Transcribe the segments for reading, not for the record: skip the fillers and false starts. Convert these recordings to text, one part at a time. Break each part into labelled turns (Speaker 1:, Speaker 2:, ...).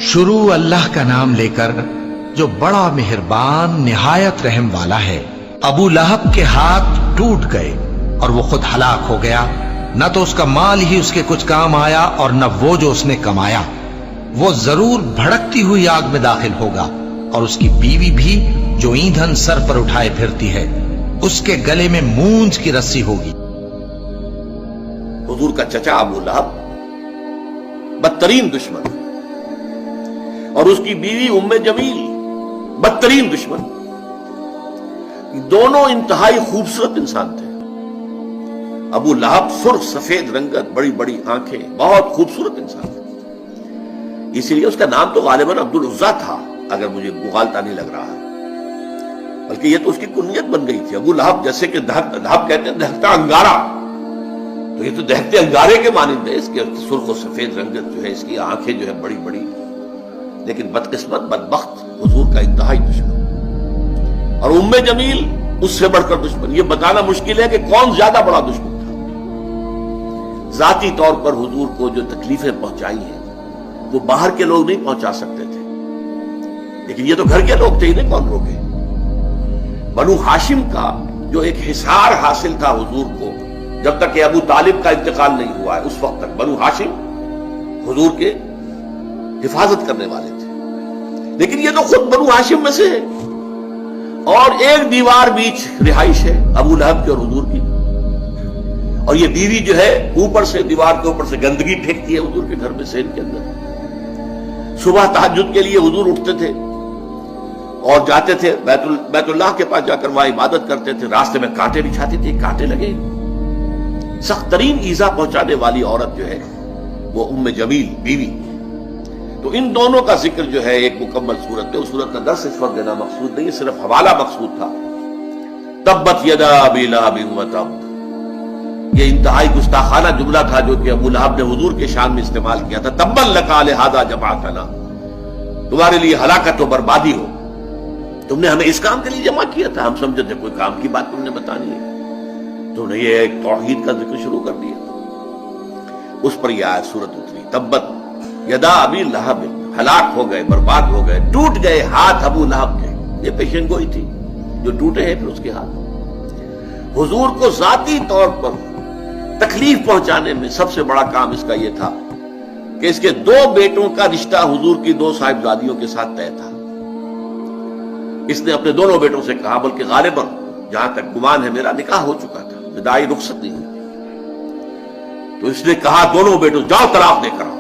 Speaker 1: شروع اللہ کا نام لے کر جو بڑا مہربان نہایت رحم والا ہے۔ ابو لہب کے ہاتھ ٹوٹ گئے اور وہ خود ہلاک ہو گیا، نہ تو اس کا مال ہی اس کے کچھ کام آیا اور نہ وہ جو اس نے کمایا۔ وہ ضرور بھڑکتی ہوئی آگ میں داخل ہوگا، اور اس کی بیوی بھی جو ایندھن سر پر اٹھائے پھرتی ہے، اس کے گلے میں مونج کی رسی ہوگی۔
Speaker 2: حضور کا چچا ابو لہب بدترین دشمن، اور اس کی بیوی ام جمیل بدترین دشمن، دونوں انتہائی خوبصورت انسان تھے۔ ابو لہب سرخ سفید رنگت، بڑی بڑی آنکھیں، بہت خوبصورت انسان تھا، اسی لیے اس کا نام تو غالباً عبد العزا تھا، اگر مجھے مغالطہ نہیں لگ رہا، بلکہ یہ تو اس کی کنیت بن گئی تھی۔ ابو لہب جیسے کہ لہب کہتے ہیں دہکتا انگارہ، تو یہ تو دہتے انگارے کے مانند ہے، اس کے سرخ و سفید رنگت جو ہے، اس کی آنکھیں جو ہے بڑی بڑی، لیکن بدقسمت بدبخت حضور کا انتہائی دشمن، اور ام جمیل اس سے بڑھ کر دشمن۔ یہ بتانا مشکل ہے کہ کون زیادہ بڑا دشمن تھا۔ ذاتی طور پر حضور کو جو تکلیفیں پہنچائی ہیں وہ باہر کے لوگ نہیں پہنچا سکتے تھے، لیکن یہ تو گھر کے لوگ تھے، انہیں کون روکے۔ بنو ہاشم کا جو ایک حصار حاصل تھا حضور کو، جب تک کہ ابو طالب کا انتقال نہیں ہوا ہے، اس وقت تک بنو ہاشم حضور کے حفاظت کرنے والے تھے، لیکن یہ تو خود بنو ہاشم میں سے ہے، اور ایک دیوار بیچ رہائش ہے ابو لہب کی اور حضور کی، اور یہ بیوی جو ہے اوپر سے دیوار کے اوپر سے گندگی پھینکتی ہے حضور کے گھر میں سے، ان کے اندر۔ صبح تہجد کے لیے حضور اٹھتے تھے اور جاتے تھے بیت اللہ کے پاس، جا کر وہاں عبادت کرتے تھے، راستے میں کانٹے بچھاتی تھی، کانٹے لگے۔ سخت ترین ایذا پہنچانے والی عورت جو ہے وہ ام جمیل بیوی۔ تو ان دونوں کا ذکر جو ہے ایک مکمل صورت میں، اس صورت کا درس اس وقت دینا مقصود نہیں، صرف حوالہ مقصود تھا۔ تبت یدا ابی لہب وتب، یہ انتہائی گستاخانہ جملہ تھا جو کہ ابو لہب نے حضور کے شان میں استعمال کیا تھا۔ تبا لک لہذا جمعتنا، تمہارے لیے ہلاکت و بربادی ہو، تم نے ہمیں اس کام کے لیے جمع کیا تھا، ہم سمجھے تھے کوئی کام کی بات تم نے بتانی ہے، تم نے یہ ایک توحید کا ذکر شروع کر دیا۔ اس پر یہ آیت سورت اتری، تبت یدا ابی لہب، ہلاک ہو گئے، برباد ہو گئے، ٹوٹ گئے ہاتھ ابو لہب کے۔ یہ پیشن گوئی تھی جو ٹوٹے ہیں پھر اس کے ہاتھ۔ حضور کو ذاتی طور پر تکلیف پہنچانے میں سب سے بڑا کام اس کا یہ تھا کہ اس کے دو بیٹوں کا رشتہ حضور کی دو صاحبزادیوں کے ساتھ طے تھا۔ اس نے اپنے دونوں بیٹوں سے کہا، بلکہ غالباً جہاں تک گمان ہے میرا نکاح ہو چکا تھا، وداعی رخصت نہیں ہوئی، تو اس نے کہا دونوں بیٹوں جاؤ طلاق دے کر آؤ۔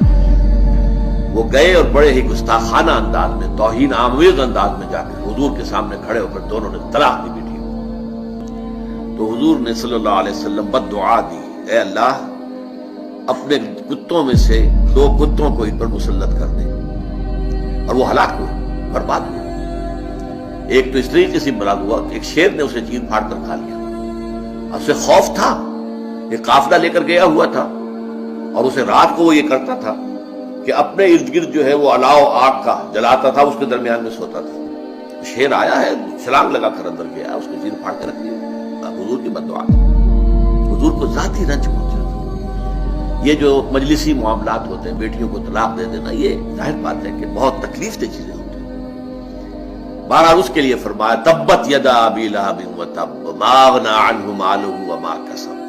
Speaker 2: وہ گئے اور بڑے ہی گستاخانہ انداز میں، توہین آمیز انداز میں جا کر حضور کے سامنے کھڑے ہو کر دونوں نے طلاق دی بیٹی۔ تو حضور نے صلی اللہ علیہ وسلم بد دعا دی، اے اللہ اپنے کتوں میں سے دو کتوں کو ان پر مسلط کر دے، اور وہ ہلاک ہوئے، برباد ہوئے۔ ایک تو اس طریقے سے برباد ہوا کہ ایک شیر نے اسے چیر پھاڑ کر کھا لیا، اسے خوف تھا، ایک قافلہ لے کر گیا ہوا تھا، اور اسے رات کو وہ یہ کرتا تھا کہ اپنے ارد گرد جو ہے وہ الاؤ آگ کا جلاتا تھا، اس کے درمیان میں سوتا تھا۔ شیر آیا ہے، چھلانگ لگا کر اندر گیا، اس کو چیر پھاڑ کے رکھ دیا۔ حضور کی بد دعا، حضور کو ذاتی رنج پہنچا۔ یہ جو مجلسی معاملات ہوتے ہیں، بیٹیوں کو طلاق دے دینا، یہ ظاہر بات ہے کہ بہت تکلیف دہ چیزیں ہوتی ہیں۔ بہرحال اس کے لیے فرمایا تبت یدا ابی لہب وتب ما اغنی عنہ مالہ وما کسب،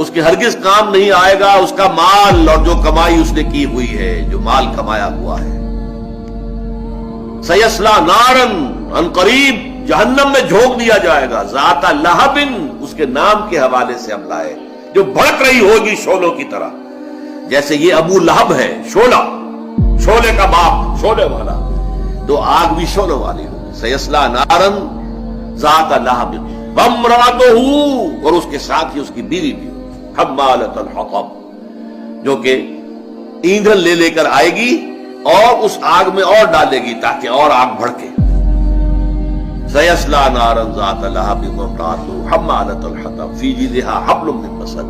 Speaker 2: اس کے ہرگز کام نہیں آئے گا اس کا مال اور جو کمائی اس نے کی ہوئی ہے، جو مال کمایا ہوا ہے۔ سیصلی نارا، عن قریب جہنم میں جھونک دیا جائے گا، ذات لہب، اس کے نام کے حوالے سے ہم لائے، جو بھڑک رہی ہوگی شعلوں کی طرح، جیسے یہ ابو لہب ہے شعلہ، شعلے کا باپ، شعلے والا، تو آگ بھی شعلوں والی ہوگی۔ سیصلی نارا ذات لہب وامرأتہ، اور اس کے ساتھ ہی اس کی بیوی بھی، حمالۃ الحطب، جو کہ ایندھن لے لے کر آئے گی اور اس آگ میں اور ڈالے گی تاکہ اور آگ بھڑکے۔ سیصلی نارا ذات لہب وامرأتہ حمالۃ الحطب فی جیدہا حبل من مسد،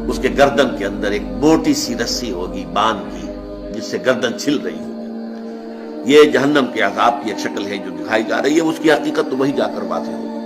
Speaker 2: اس کے گردن کے اندر ایک موٹی سی رسی ہوگی باندھ کی، جس سے گردن چھل رہی ہوگی۔ یہ جہنم کے عذاب کی ایک شکل ہے جو دکھائی جا رہی ہے، اس کی حقیقت تو وہی جا کر واضح ہوگی۔